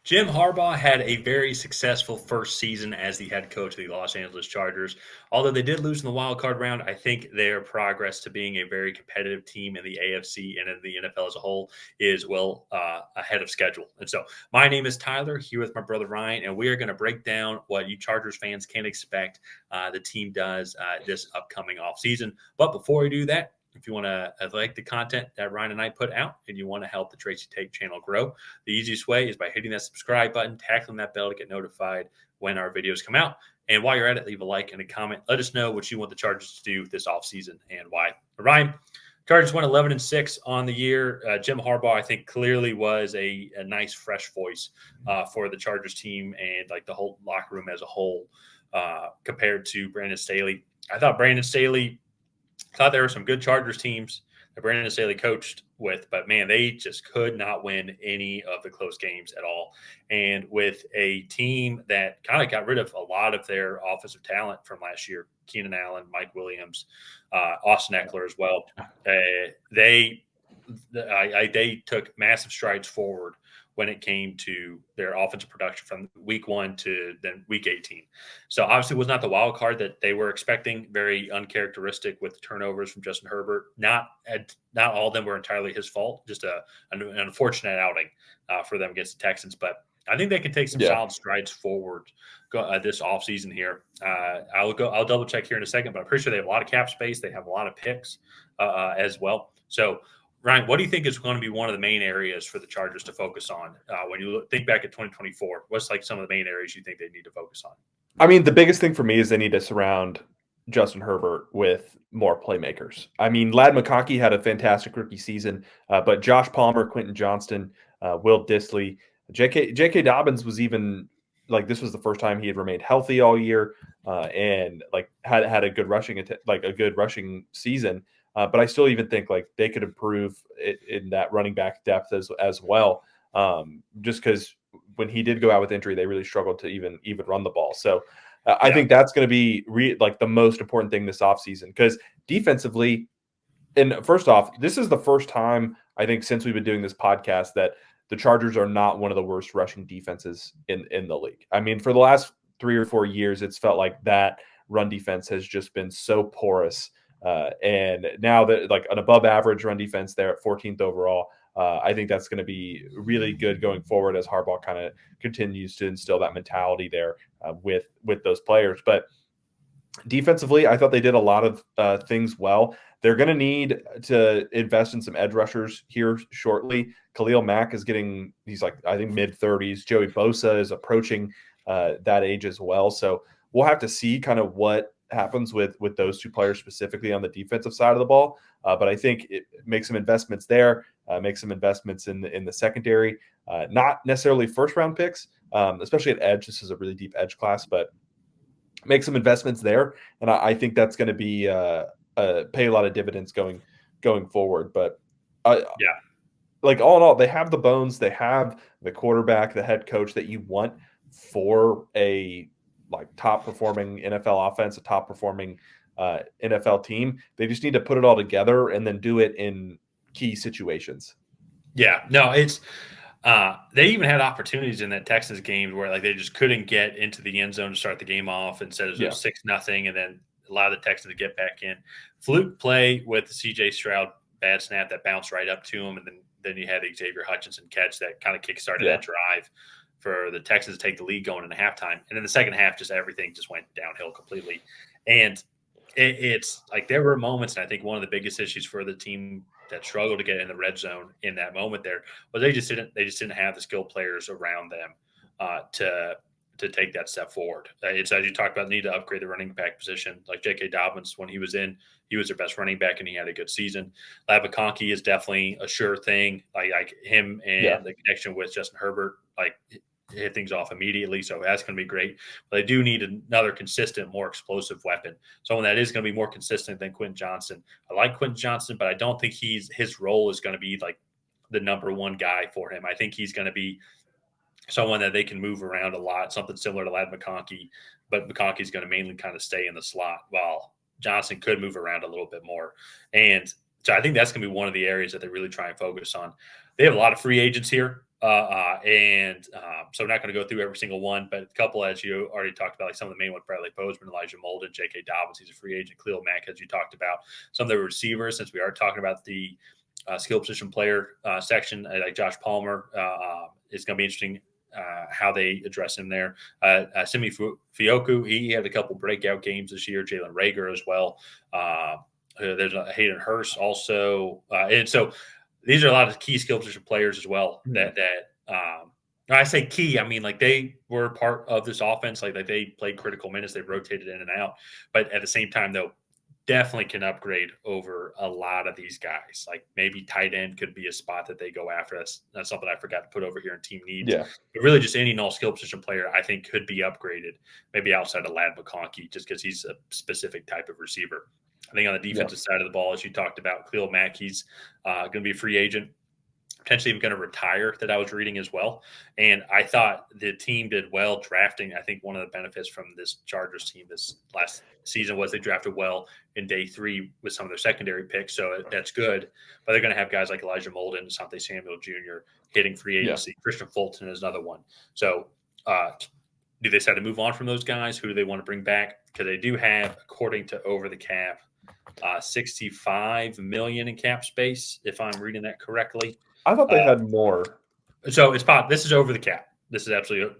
Jim Harbaugh had a very successful first season as the head coach of the Los Angeles Chargers. Although they did lose in the wild card round, I think their progress to being a very competitive team in the AFC and in the NFL as a whole is well ahead of schedule. And so, my name is Tyler, here with my brother Ryan, and we are going to break down what you Chargers fans can expect the team does this upcoming offseason. But before we do that, if you want to like the content that Ryan and I put out and you want to help the Tracy Take channel grow, the easiest way is by hitting that subscribe button, tackling that bell to get notified when our videos come out. And while you're at it, leave a like and a comment. Let us know what you want the Chargers to do this offseason and why. Ryan, Chargers went 11-6 on the year. Jim Harbaugh, I think, clearly was a nice, fresh voice for the Chargers team and like the whole locker room as a whole compared to Brandon Staley. I thought Brandon Staley thought there were some good Chargers teams that Brandon Staley coached with, but man, they just could not win any of the close games at all. And with a team that kind of got rid of a lot of their offensive talent from last year, Keenan Allen, Mike Williams, Austin Eckler as well, they took massive strides forward when it came to their offensive production from week 1 to then week 18. So obviously it was not the wild card that they were expecting, very uncharacteristic with the turnovers from Justin Herbert. Not all of them were entirely his fault, just an unfortunate outing for them against the Texans. But I think they can take some solid strides forward this offseason here. I'll double check here in a second, but I'm pretty sure they have a lot of cap space. They have a lot of picks as well. So Ryan, what do you think is going to be one of the main areas for the Chargers to focus on when you think back at 2024? What's like some of the main areas you think they need to focus on? I mean, the biggest thing for me is they need to surround Justin Herbert with more playmakers. I mean, Ladd McConkey had a fantastic rookie season, but Josh Palmer, Quentin Johnston, Will Dissly, J.K. Dobbins was even like this was the first time he had remained healthy all year and like had a good rushing season. But I still even think like they could improve in that running back depth as well. Just because when he did go out with injury, they really struggled to even run the ball. So I think that's going to be like the most important thing this offseason because defensively, and first off, this is the first time I think since we've been doing this podcast that the Chargers are not one of the worst rushing defenses in the league. I mean, for the last 3 or 4 years, it's felt like that run defense has just been so porous. And now that like an above average run defense there at 14th overall, I think that's going to be really good going forward as Harbaugh kind of continues to instill that mentality there with those players. But defensively, I thought they did a lot of things well. They're going to need to invest in some edge rushers here shortly. Khalil Mack he's like, I think mid-30s. Joey Bosa is approaching that age as well. So we'll have to see kind of what happens with those two players specifically on the defensive side of the ball. But I think it makes some investments there, make some investments in the secondary, not necessarily first-round picks, especially at edge. This is a really deep edge class, but make some investments there, and I think that's going to be pay a lot of dividends going forward. But like all in all, they have the bones, they have the quarterback, the head coach that you want for a like top performing NFL offense, a top performing NFL team. They just need to put it all together and then do it in key situations. Yeah, no, it's. They even had opportunities in that Texas game where like they just couldn't get into the end zone to start the game off instead of 6-0 and then allow the Texans to get back in. Fluke play with the C.J. Stroud bad snap that bounced right up to him, and then you had the Xavier Hutchinson catch that kind of kickstarted that drive for the Texans to take the lead going into halftime. And then the second half, just everything just went downhill completely. And it's like there were moments, and I think one of the biggest issues for the team that struggled to get in the red zone in that moment there was they just didn't have the skilled players around them to take that step forward. It's as you talked about, need to upgrade the running back position. Like J.K. Dobbins, when he was in, he was their best running back and he had a good season. Ladd McConkey is definitely a sure thing. Like him and the connection with Justin Herbert, like hit things off immediately. So that's going to be great. But they do need another consistent, more explosive weapon. Someone that is going to be more consistent than Quentin Johnston. I like Quentin Johnston, but I don't think his role is going to be like the number one guy for him. I think he's going to be someone that they can move around a lot, something similar to Ladd McConkey, but McConkey's going to mainly kind of stay in the slot while Johnston could move around a little bit more. And so I think that's going to be one of the areas that they really try and focus on. They have a lot of free agents here. So I'm not going to go through every single one, but a couple, as you already talked about, like some of the main ones: Bradley Bozeman, Elijah Molden, J.K. Dobbins, he's a free agent, Khalil Mack, as you talked about. Some of the receivers, since we are talking about the skill position player section, like Josh Palmer, is going to be interesting how they address him there. Simi Fioku, he had a couple breakout games this year. Jalen Rager as well. There's Hayden Hurst also, and so these are a lot of key skill position players as well. When I say key, I mean like they were part of this offense. Like they played critical minutes. They rotated in and out, but at the same time, though, definitely can upgrade over a lot of these guys. Like maybe tight end could be a spot that they go after. That's something I forgot to put over here in team needs. Yeah. But really, just any null skill position player I think could be upgraded. Maybe outside of Ladd McConkey, just because he's a specific type of receiver. I think on the defensive side of the ball, as you talked about, Khalil Mack, he's going to be a free agent, potentially even going to retire, that I was reading as well. And I thought the team did well drafting. I think one of the benefits from this Chargers team this last season was they drafted well in day 3 with some of their secondary picks. So that's good. But they're going to have guys like Elijah Molden, Asante Samuel Jr. hitting free agency. Yeah. Christian Fulton is another one. So do they decide to move on from those guys? Who do they want to bring back? Because they do have, according to Over the Cap, $65 million in cap space, if I'm reading that correctly. I thought they had more. So this is over the cap. This is absolutely.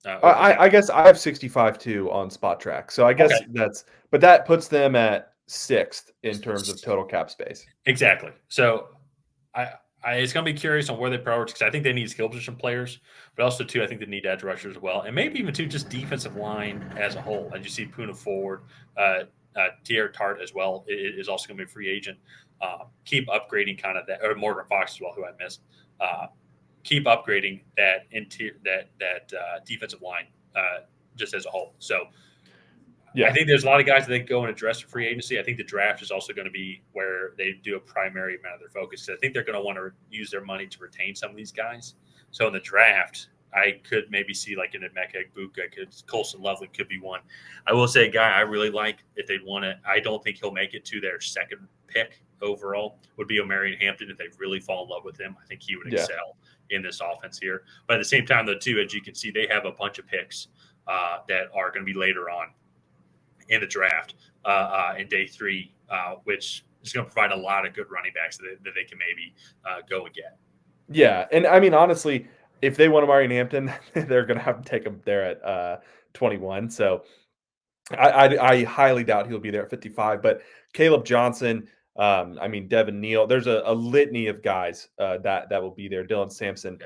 I guess I have 65 too on Spot Track. So I guess but that puts them at 6th in terms of total cap space. Exactly. So it's going to be curious on where they prioritize, because I think they need skill position players, but also too, I think they need edge rushers as well, and maybe even too just defensive line as a whole. As you see, Puna Ford, Tierra Tart as well is also going to be a free agent. Keep upgrading kind of that, or Morgan Fox as well, who I missed. Keep upgrading that defensive line just as a whole. So I think there's a lot of guys that they go and address for free agency. I think the draft is also going to be where they do a primary amount of their focus. So I think they're going to want to use their money to retain some of these guys. So in the draft, I could maybe see like an Emeka Egbuka, Colson Lovely could be one. I will say a guy I really like, if they'd want to, I don't think he'll make it to their second pick overall, would be Omarion Hampton. If they really fall in love with him, I think he would excel in this offense here. But at the same time, though, too, as you can see, they have a bunch of picks that are going to be later on in the draft in day 3, which is going to provide a lot of good running backs that they can maybe go and get. Yeah, and I mean, honestly, if they want Omarion Hampton, they're going to have to take him there at 21. So I highly doubt he'll be there at 55. But Caleb Johnson, I mean, Devin Neal, there's a litany of guys that will be there. Dylan Sampson.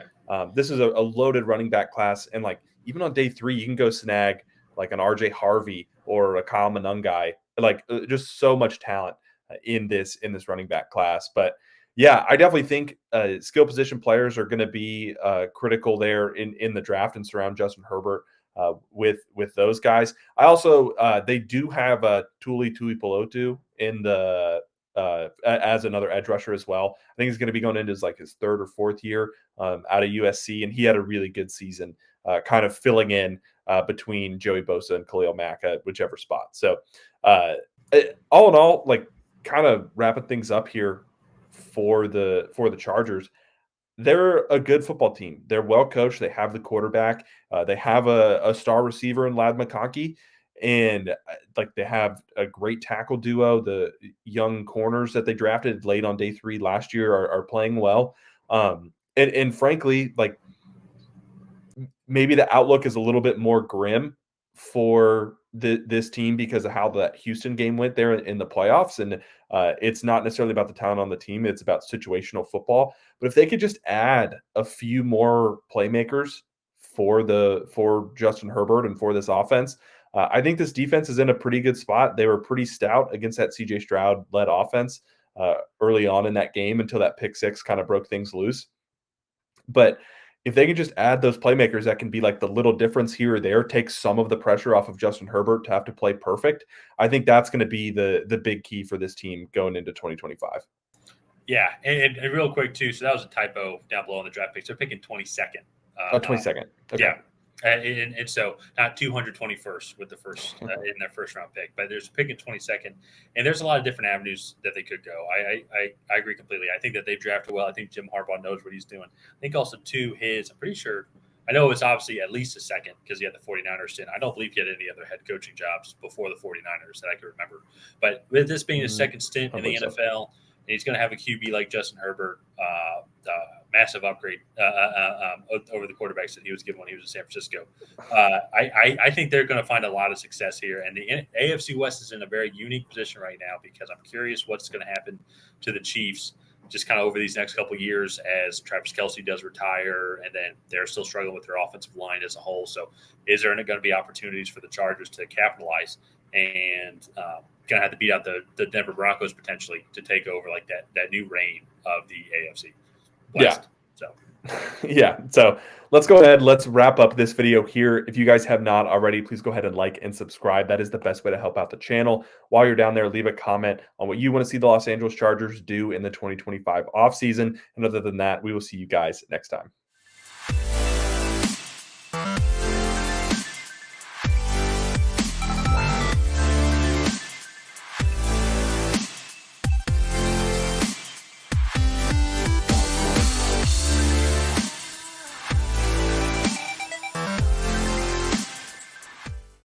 This is a loaded running back class. And like even on day 3, you can go snag like an RJ Harvey or a Kyle Monungai. Like just so much talent in this running back class. But yeah, I definitely think skill position players are going to be critical there in the draft and surround Justin Herbert with those guys. I also they do have Tuli Tuipulotu in the as another edge rusher as well. I think he's going to be going into his 3rd or 4th year out of USC, and he had a really good season, kind of filling in between Joey Bosa and Khalil Mack at whichever spot. So all in all, like kind of wrapping things up here for the Chargers. They're a good football team. They're well coached. They have the quarterback. They have a star receiver in Ladd McConkey, and like they have a great tackle duo. The young corners that they drafted late on day 3 last year are playing well. And frankly, like maybe the outlook is a little bit more grim for this team because of how that Houston game went there in the playoffs. And it's not necessarily about the talent on the team. It's about situational football. But if they could just add a few more playmakers for Justin Herbert and for this offense, I think this defense is in a pretty good spot. They were pretty stout against that CJ Stroud-led offense early on in that game until that pick 6 kind of broke things loose. But if they can just add those playmakers that can be like the little difference here or there, take some of the pressure off of Justin Herbert to have to play perfect, I think that's going to be the big key for this team going into 2025. Yeah, and real quick too, so that was a typo down below in the draft picks. They're picking 22nd. 22nd. Okay. Yeah. And so not 221st with the first in their first round pick, but there's a pick in 22nd, and there's a lot of different avenues that they could go. I agree completely. I think that they've drafted well. I think Jim Harbaugh knows what he's doing. I think also too I'm pretty sure. I know it's obviously at least a second because he had the 49ers in. I don't believe he had any other head coaching jobs before the 49ers that I can remember. But with this being his second stint in the NFL, and he's going to have a QB like Justin Herbert, massive upgrade over the quarterbacks that he was given when he was in San Francisco. I think they're going to find a lot of success here. And the AFC West is in a very unique position right now because I'm curious what's going to happen to the Chiefs just kind of over these next couple of years as Travis Kelce does retire, and then they're still struggling with their offensive line as a whole. So is there going to be opportunities for the Chargers to capitalize and going to have to beat out the Denver Broncos potentially to take over like that new reign of the AFC West? Yeah. So let's go ahead. Let's wrap up this video here. If you guys have not already, please go ahead and like and subscribe. That is the best way to help out the channel. While you're down there, leave a comment on what you want to see the Los Angeles Chargers do in the 2025 offseason. And other than that, we will see you guys next time.